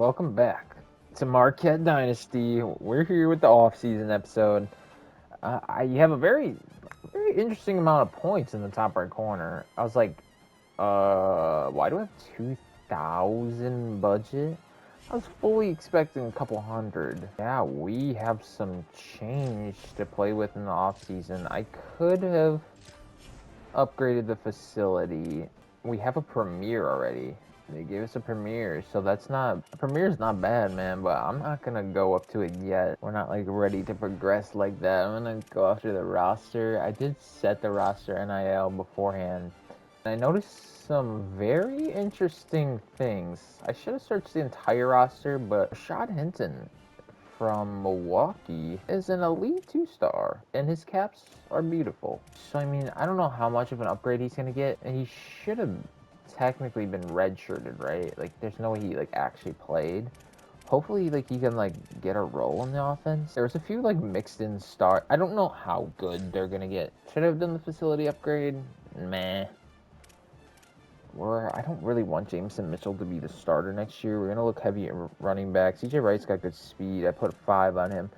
welcome back to Marquette Dynasty. We're here with the offseason episode. You have a very interesting amount of points in the top right corner. I was like, why do I have 2,000 budget? I was fully expecting a couple hundred. Yeah, we have some change to play with in the offseason. I could have upgraded the facility. We have a premiere already. They gave us a premiere, so that's not... Premiere's not bad, man, but I'm not gonna go up to it yet. We're not, like, ready to progress like that. I'm gonna go after the roster. I did set the roster NIL beforehand. I noticed some very interesting things. I should have searched the entire roster, but Rashad Hinton from Milwaukee is an elite 2-star, and his caps are beautiful. So, I mean, I don't know how much of an upgrade he's gonna get, and he should have technically been redshirted, right? Like, there's no way he, like, actually played. Hopefully, like, he can, like, get a role in the offense. There was a few, like, mixed-in start. I don't know how good they're gonna get. Should I have done the facility upgrade? Meh. I don't really want Jameson Mitchell to be the starter next year. We're going to look heavy at running back. CJ Wright's got good speed. I put 5 on him.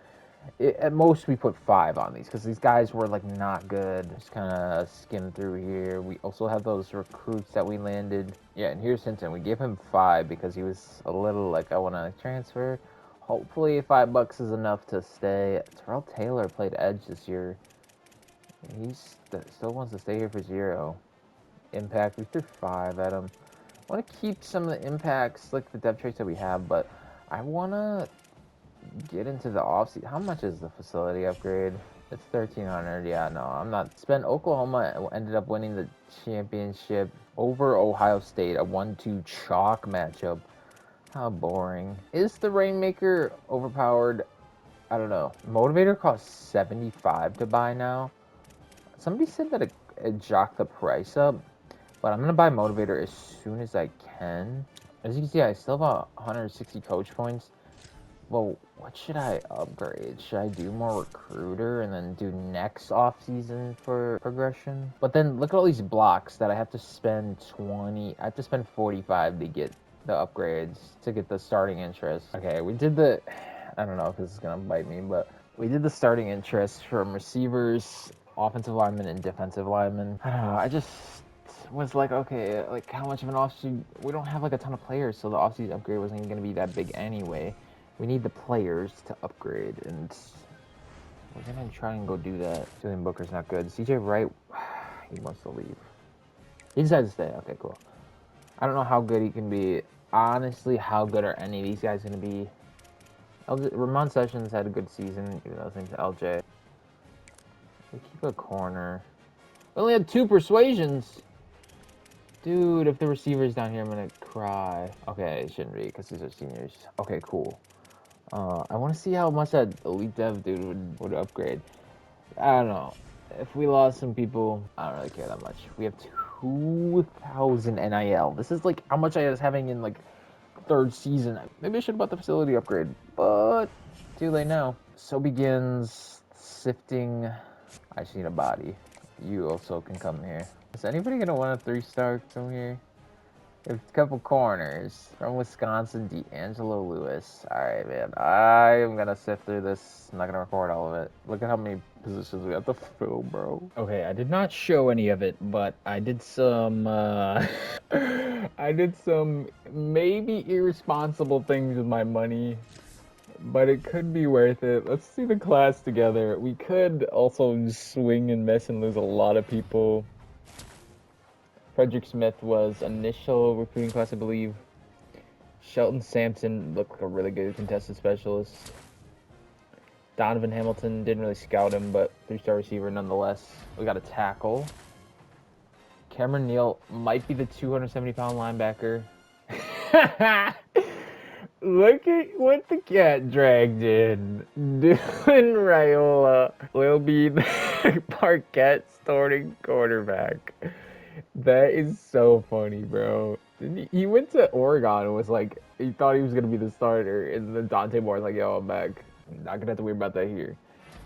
At most, we put 5 on these because these guys were, like, not good. Just kind of skim through here. We also have those recruits that we landed. Yeah, and here's Hinton. We gave him 5 because he was a little, like, I want to transfer. Hopefully, $5 is enough to stay. Terrell Taylor played edge this year. He still wants to stay here for 0. Impact, we threw 5 at him. I want to keep some of the impacts, like the depth traits that we have, but I want to get into the offseason. How much is the facility upgrade? It's 1,300. Yeah, no, I'm not. Oklahoma ended up winning the championship over Ohio State, a 1-2 chalk matchup. How boring. Is the Rainmaker overpowered? I don't know. Motivator costs 75 to buy now. Somebody said that it jocked the price up. But I'm going to buy Motivator as soon as I can. As you can see, I still have 160 coach points. Well, what should I upgrade? Should I do more Recruiter and then do next offseason for progression? But then look at all these blocks that I have to spend 20. I have to spend 45 to get the upgrades, to get the starting interest. Okay, we did the... I don't know if this is going to bite me, but we did the starting interest from receivers, offensive linemen, and defensive linemen. I don't know, I just... was like, okay, like how much of an offseason? We don't have like a ton of players, so the offseason upgrade wasn't even going to be that big anyway. We need the players to upgrade, and we're going to try and go do that. Julian Booker's not good. CJ Wright, he wants to leave. He decided to stay. Okay, cool. I don't know how good he can be. Honestly, how good are any of these guys going to be? Ramon Sessions had a good season, even though his name's LJ. We keep a corner. We only had 2 persuasions. Dude, if the receiver's down here, I'm gonna cry. Okay, it shouldn't be, because these are seniors. Okay, cool. I want to see how much that elite dev dude would upgrade. I don't know. If we lost some people, I don't really care that much. We have 2,000 NIL. This is like how much I was having in like 3rd season. Maybe I should have bought the facility upgrade, but too late now. So begins sifting. I just need a body. You also can come here. Is anybody going to want a 3-star from here? There's a couple corners. From Wisconsin, D'Angelo Lewis. Alright, man. I am going to sift through this. I'm not going to record all of it. Look at how many positions we have to fill, bro. Okay, I did not show any of it, but I did some, I did some maybe irresponsible things with my money. But it could be worth it. Let's see the class together. We could also swing and miss and lose a lot of people. Frederick Smith was initial recruiting class, I believe. Shelton Sampson looked like a really good contested specialist. Donovan Hamilton, didn't really scout him, but 3-star receiver nonetheless. We got a tackle. Cameron Neal might be the 270-pound linebacker. Look at what the cat dragged in. Dylan Raiola will be the Marquette starting quarterback. That is so funny, bro. He went to Oregon and was like, he thought he was going to be the starter. And then Dante Moore's like, yo, I'm back. I'm not going to have to worry about that here.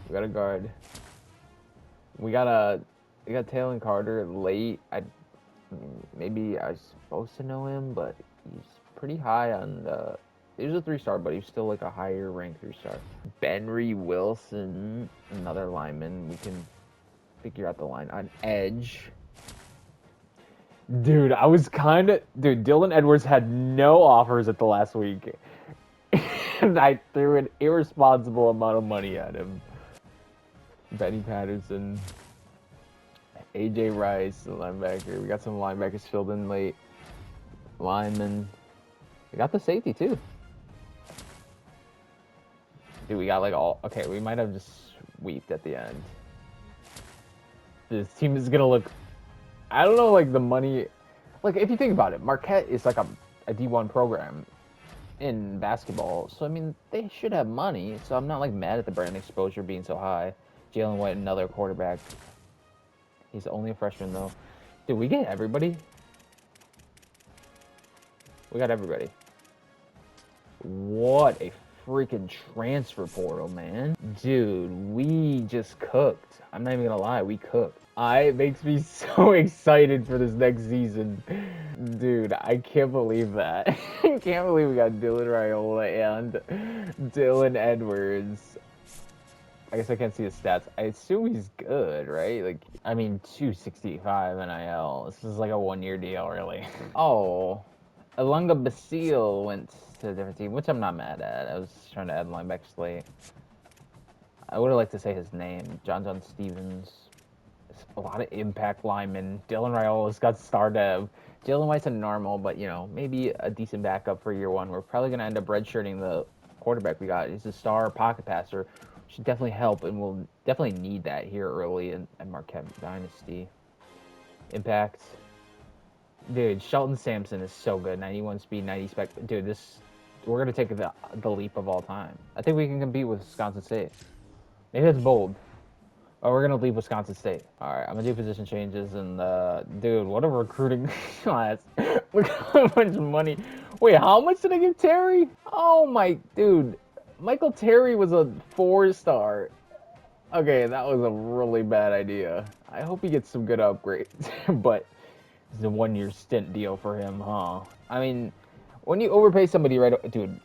We got a guard. We got Taylor Carter late. Maybe I was supposed to know him, but he's pretty high on the... He was a 3-star, but he's still like a higher ranked 3-star. Benry Wilson, another lineman. We can figure out the line on edge. Dude, I was kind of... Dude, Dylan Edwards had no offers at the last week. And I threw an irresponsible amount of money at him. Benny Patterson. AJ Rice, the linebacker. We got some linebackers filled in late. Lineman. We got the safety, too. Dude, we got like all... Okay, we might have just sweeped at the end. This team is going to look... I don't know, like, the money... Like, if you think about it, Marquette is like a D1 program in basketball. So, I mean, they should have money. So, I'm not, like, mad at the brand exposure being so high. Jalen White, another quarterback. He's only a freshman, though. Did we get everybody? We got everybody. What a freaking transfer portal, man. Dude, we just cooked. I'm not even gonna lie, we cooked. It makes me so excited for this next season. Dude, I can't believe that. I can't believe we got Dylan Raiola and Dylan Edwards. I guess I can't see his stats. I assume he's good, right? Like, I mean, 265 NIL. This is like a 1-year deal, really. Oh, Alunga Basile went to a different team, which I'm not mad at. I was trying to add linebackers late. I would have liked to say his name. John Stevens. A lot of impact linemen. Dylan Raiola's got star dev. Jalen White's a normal, but, you know, maybe a decent backup for year one. We're probably going to end up redshirting the quarterback we got. He's a star pocket passer. Should definitely help, and we'll definitely need that here early in Marquette Dynasty. Impact. Dude, Shelton Sampson is so good. 91 speed, 90 spec. Dude, we're going to take the leap of all time. I think we can compete with Wisconsin State. Maybe that's bold. Oh, we're going to leave Wisconsin State. All right, I'm going to do position changes, and, dude, what a recruiting class. Look how much money. Wait, how much did I give Terry? Oh, my, dude. Michael Terry was a 4-star. Okay, that was a really bad idea. I hope he gets some good upgrades, but it's a 1-year stint deal for him, huh? I mean, when you overpay somebody dude,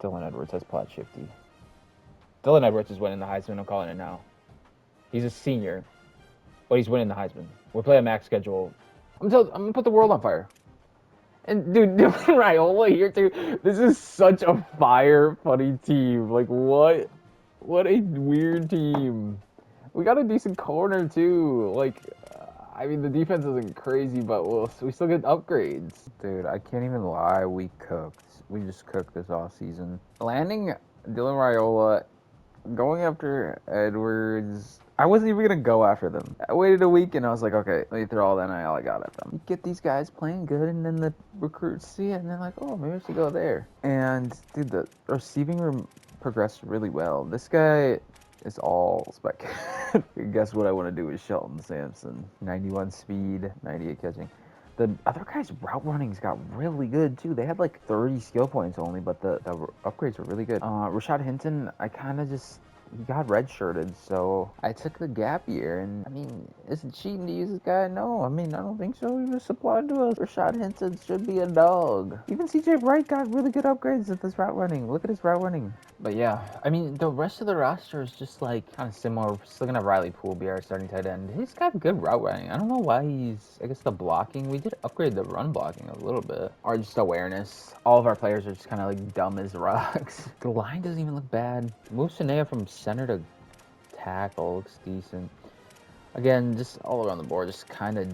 Dylan Edwards has plot shifty. Dylan Edwards is winning the Heisman, I'm calling it now. He's a senior, but he's winning the Heisman. We're playing a max schedule. I'm gonna put the world on fire. And dude, Dylan Raiola here too. This is such a fire, funny team. Like what a weird team. We got a decent corner too. Like, I mean, the defense isn't crazy, but we still get upgrades. Dude, I can't even lie. We cooked. We just cooked this off season. Landing Dylan Raiola, going after Edwards. I wasn't even gonna go after them. I waited a week and I was like, okay, let me throw all the NIL I got at them. You get these guys playing good, and then the recruits see it, and they're like, oh, maybe I should go there. And dude, the receiving room progressed really well. This guy is all spec. Guess what I want to do with Shelton Sampson? 91 speed, 98 catching. The other guys' route runnings got really good, too. They had, like, 30 skill points only, but the upgrades were really good. Rashad Hinton, I kind of just... He got redshirted, so I took the gap year, and, I mean, is it cheating to use this guy? No, I mean, I don't think so. He was supplied to us. Rashad Hinton should be a dog. Even CJ Wright got really good upgrades at this route running. Look at his route running. But yeah, I mean, the rest of the roster is just, like, kind of similar. We're still gonna have Riley Poole be our starting tight end. He's got good route running. I don't know why I guess the blocking, we did upgrade the run blocking a little bit. Or just awareness. All of our players are just kind of, like, dumb as rocks. The line doesn't even look bad. Move Shania from center to tackle, looks decent. Again, just all around the board, just kind of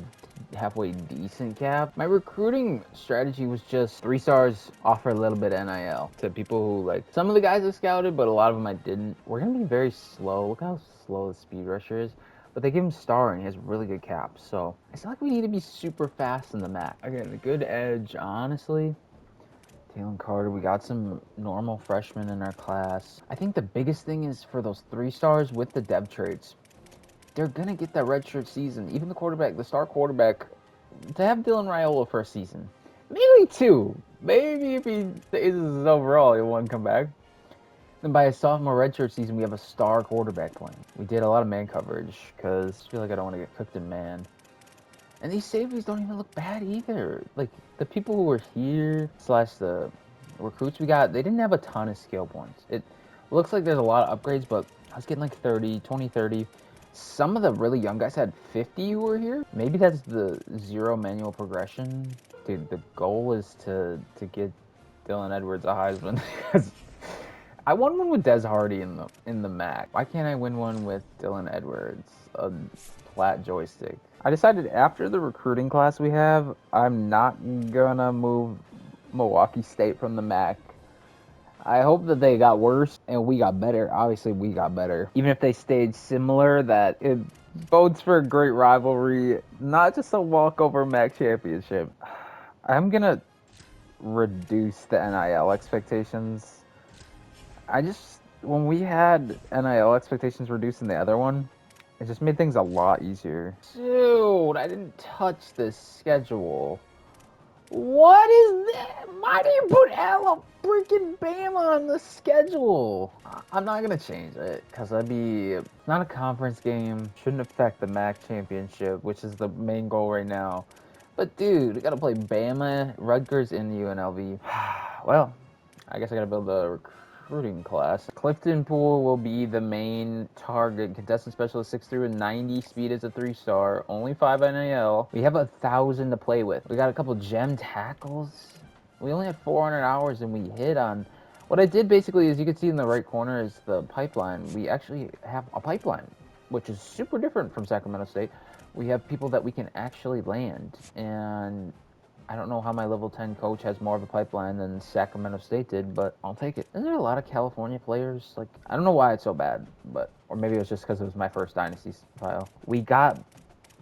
halfway decent cap. My recruiting strategy was just 3 stars, offer a little bit of NIL to people who, like, some of the guys I scouted, but a lot of them I didn't. We're going to be very slow. Look how slow the speed rusher is. But they give him star, and he has really good caps. So it's not like we need to be super fast in the mat. Again, a good edge, honestly. Taylon Carter, we got some normal freshmen in our class. I think the biggest thing is for those 3 stars with the dev traits, they're going to get that redshirt season. Even the quarterback, the star quarterback, to have Dylan Raiola for a season. Maybe 2. Maybe if he stays his overall, he won't come back. Then by his sophomore redshirt season, we have a star quarterback playing. We did a lot of man coverage because I feel like I don't want to get cooked in man. And these safeties don't even look bad either. Like, the people who were here, slash the recruits we got, they didn't have a ton of skill points. It looks like there's a lot of upgrades, but I was getting like 30, 20, 30. Some of the really young guys had 50 who were here. Maybe that's the 0 manual progression. Dude, the goal is to get Dylan Edwards a Heisman. I won one with Des Hardy in the MAC. Why can't I win one with Dylan Edwards? A flat joystick. I decided after the recruiting class we have, I'm not gonna move Milwaukee State from the MAC. I hope that they got worse and we got better. Obviously, we got better. Even if they stayed similar, that it bodes for a great rivalry, not just a walkover MAC championship. I'm gonna reduce the NIL expectations. When we had NIL expectations reduced in the other one, it just made things a lot easier. Dude, I didn't touch this schedule. What is that? Why do you put freaking Bama on the schedule? I'm not gonna change it because it's not a conference game. Shouldn't affect the MAC championship, which is the main goal right now. But dude, we gotta play Bama, Rutgers, and UNLV. Well, I guess I gotta build a recruiting class. Clifton Poole will be the main target. Contestant specialist 6'3" with 90 speed as a 3-star. Only 5 NAL. We have 1,000 to play with. We got a couple gem tackles. We only had 400 hours and we hit on. What I did basically is, you can see in the right corner is the pipeline. We actually have a pipeline, which is super different from Sacramento State. We have people that we can actually land, and I don't know how my level 10 coach has more of a pipeline than Sacramento State did, but I'll take it. Isn't there a lot of California players? Like, I don't know why it's so bad, or maybe it was just because it was my first Dynasty file. We got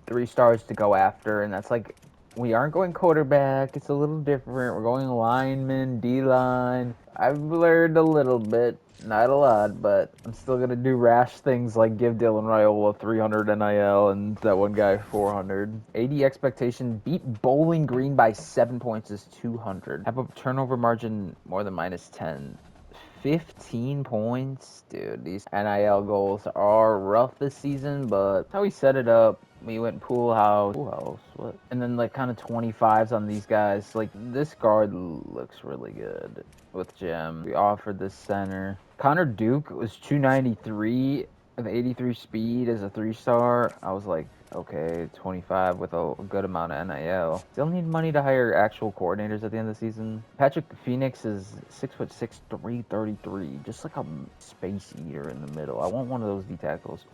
3 stars to go after, and that's like, we aren't going quarterback. It's a little different. We're going lineman, D-line. I've learned a little bit. Not a lot, but I'm still going to do rash things like give Dylan Raiola 300 NIL and that one guy 400. 80 expectation, beat Bowling Green by 7 points is 200. Have a turnover margin more than -10. 15 points? Dude, these NIL goals are rough this season, but that's how we set it up. We went pool house, what? And then like kind of 25s on these guys. Like, this guard looks really good with Gem. We offered this center. Connor Duke was 293 with 83 speed as a 3-star. I was like, okay, 25 with a good amount of NIL. Still need money to hire actual coordinators at the end of the season. Patrick Phoenix is 6'6", 333. Just like a space eater in the middle. I want one of those D tackles.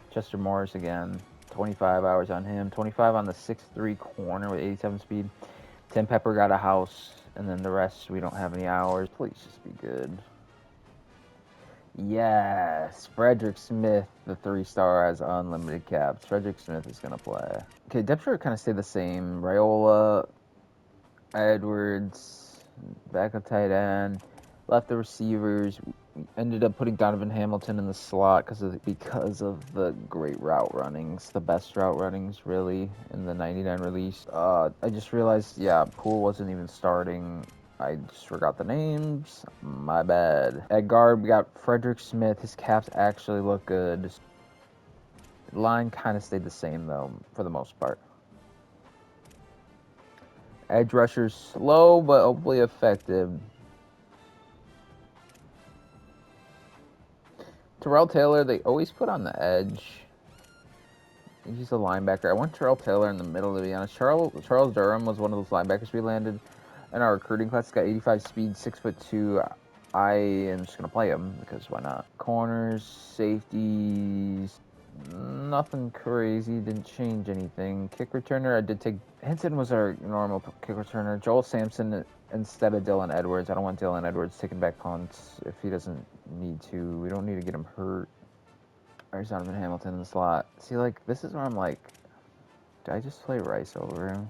Chester Morris again. 25 hours on him. 25 on the 6'3" corner with 87 speed. Tim Pepper got a house. And then the rest, we don't have any hours. Please just be good. Yes, Frederick Smith, the 3-star, has unlimited caps. Frederick Smith is going to play. Okay, depth chart kind of stayed the same. Raiola, Edwards, backup tight end, left the receivers. We ended up putting Donovan Hamilton in the slot because of the great route runnings, the best route runnings, really, in the 99 release. I just realized, yeah, Poole wasn't even starting. I just forgot the names. My bad. At guard, we got Frederick Smith. His caps actually look good. Line kind of stayed the same, though, for the most part. Edge rushers slow, but hopefully effective. Terrell Taylor, they always put on the edge. He's a linebacker. I want Terrell Taylor in the middle, to be honest. Charles Durham was one of those linebackers we landed in our recruiting class. He's got 85 speed, 6'2". I am just going to play him because why not? Corners, safeties, nothing crazy. Didn't change anything. Kick returner, I did take... Henson was our normal kick returner. Joel Sampson instead of Dylan Edwards. I don't want Dylan Edwards taking back punts if he doesn't need to. We don't need to get him hurt. There's Donovan Hamilton in the slot. See, like, this is where I'm like, do I just play Rice over him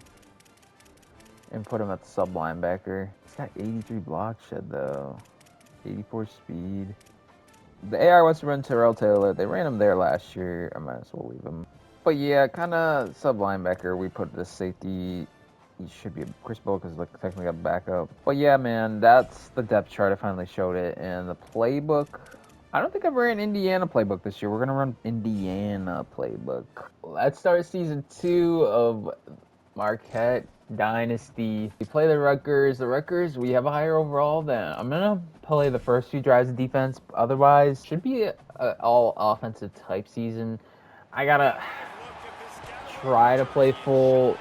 and put him at the sub linebacker? He's got 83 block shed, though. 84 speed. The AI wants to run Terrell Taylor. They ran him there last year. I might as well leave him. But yeah, kind of sub linebacker. We put this safety. He should be Chris Bull because like technically got backup. But yeah, man, that's the depth chart. I finally showed it. And the playbook, I don't think I've ran Indiana playbook this year. We're going to run Indiana playbook. Let's start season 2 of Marquette Dynasty. We play the Rutgers. The Rutgers, we have a higher overall than. I'm going to play the first few drives of defense. Otherwise, should be a all offensive type season. I got to try to play full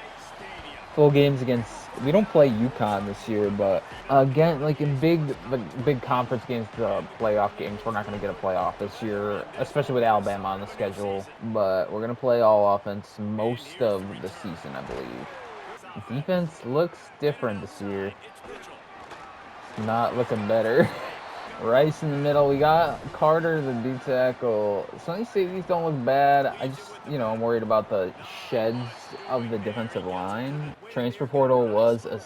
games against. We don't play UConn this year, but again, like in big conference games, the playoff games, we're not going to get a playoff this year, especially with Alabama on the schedule. But we're going to play all offense most of the season, I believe. Defense looks different this year. Not looking better. Rice in the middle. We got Carter, the D tackle. Some of these safeties don't look bad. I just, I'm worried about the sheds of the defensive line. Transfer portal was a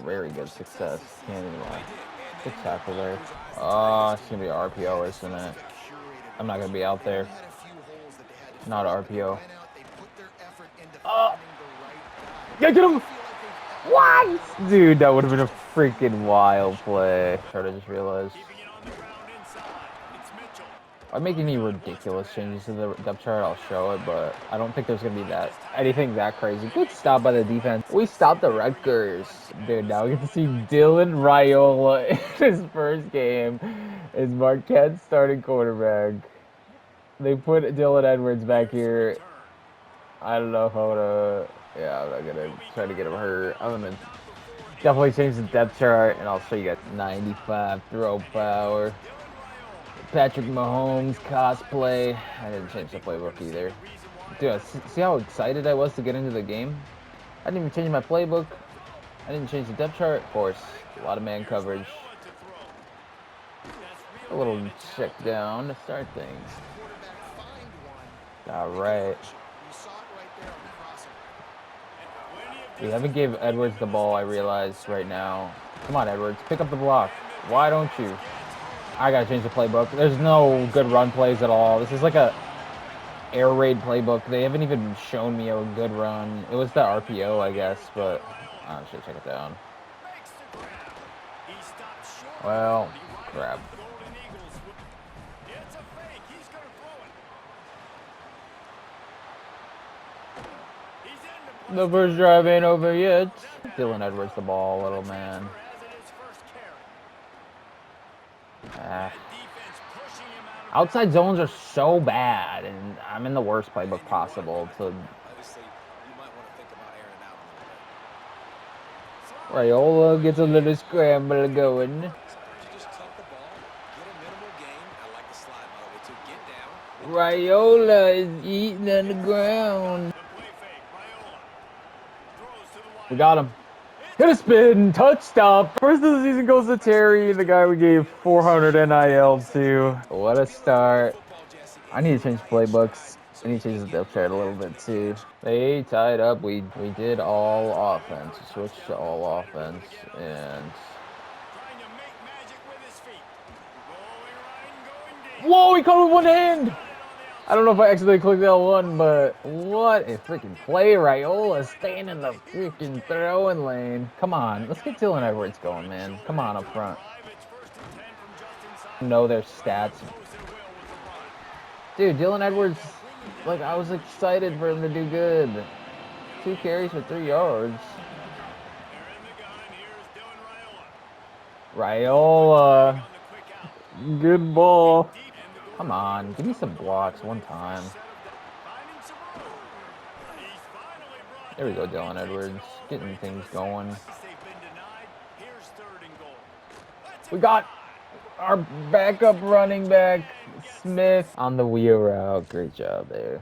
very good success. Can't even lie. Good tackle there. Oh, it's going to be RPO, isn't it? I'm not going to be out there. Not RPO. Oh! Yeah, get him! What? Dude, that would have been a freaking wild play. I just realized. If I make any ridiculous changes to the depth chart, I'll show it, but I don't think there's going to be anything that crazy. Good stop by the defense. We stopped the Rutgers. Dude, now we get to see Dylan Raiola in his first game as Marquette's starting quarterback. They put Dylan Edwards back here. I don't know if I want to... Yeah, I'm not going to try to get him hurt. I'm going to definitely change the depth chart, and I'll show you guys 95 throw power. Patrick Mahomes cosplay. I didn't change the playbook either. Dude, see how excited I was to get into the game? I didn't even change my playbook. I didn't change the depth chart. Of course, a lot of man coverage. A little check down to start things. All right. We haven't gave Edwards the ball, I realize right now. Come on, Edwards. Pick up the block. Why don't you? I got to change the playbook. There's no good run plays at all. This is like a air raid playbook. They haven't even shown me a good run. It was the RPO, I guess, but I should check it down. Well, crap. The first drive ain't over yet. Dylan Edwards the ball, little man. Outside zones are so bad, and I'm in the worst playbook possible. So Raiola gets a little scramble going. Raiola is eating on the ground. We got him. Hit a spin, touchdown. First of the season goes to Terry, the guy we gave 400 NIL to. What a start. I need to change playbooks. I need to change the depth chart a little bit too. They tied up. We did all offense. Switched to all offense. And whoa, he caught with one hand. I don't know if I accidentally clicked L1, but what a freaking play. Raiola staying in the freaking throwing lane. Come on, let's get Dylan Edwards going, man. Come on up front. Know their stats. Dude, Dylan Edwards, like, I was excited for him to do good. 2 carries for 3 yards. Raiola. Good ball. Come on, give me some blocks one time. There we go, Dylan Edwards. Getting things going. We got our backup running back, Smith, on the wheel route. Great job there.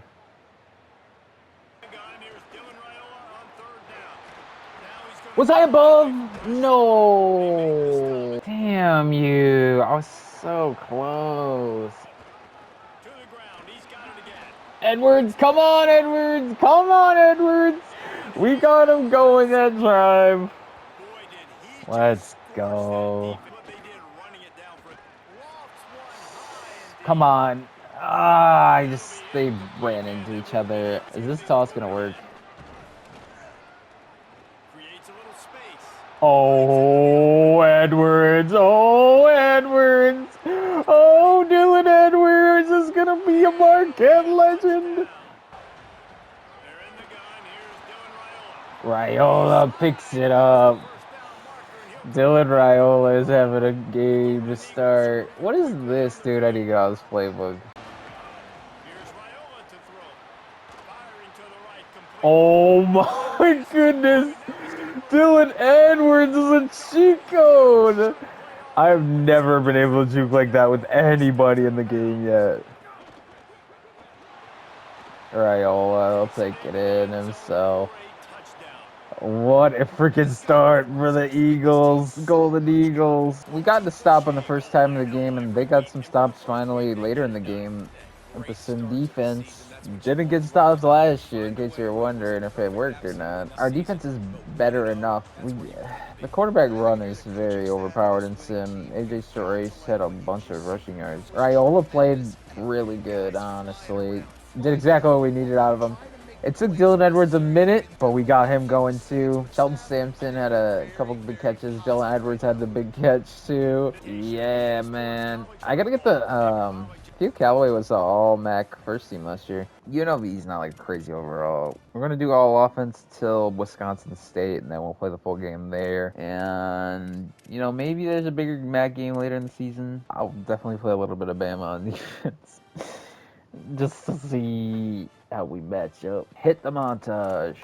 Was I above? No. Damn you. I was so close. Edwards, come on, Edwards. Come on, Edwards. We got him going that drive. Let's go. Come on. They ran into each other. Is this toss gonna work? Oh, Edwards. Oh, Edwards. Oh, Dylan Edwards is gonna be a Marquette legend. Raiola picks it up. Dylan Raiola is having a game to start. What is this, dude? I need to get out of this playbook. Oh my goodness! Dylan Edwards is a cheat code! I've never been able to juke like that with anybody in the game yet. Raiola will take it in himself. What a freaking start for the Eagles, Golden Eagles. We got the stop on the first time of the game, and they got some stops finally later in the game. With the Sim defense, didn't get stops last year, in case you were wondering if it worked or not. Our defense is better enough. The quarterback run is very overpowered in Sim. AJ Sorace had a bunch of rushing yards. Raiola played really good, honestly. Did exactly what we needed out of him. It took Dylan Edwards a minute, but we got him going too. Sheldon Sampson had a couple big catches. Dylan Edwards had the big catch too. Yeah, man. I gotta get the Hugh Callaway was the all-MAC first team last year. UNLV's not like crazy overall. We're gonna do all offense till Wisconsin State, and then we'll play the full game there. And you know, maybe there's a bigger MAC game later in the season. I'll definitely play a little bit of Bama on defense. Just to see how we match up. Hit the montage.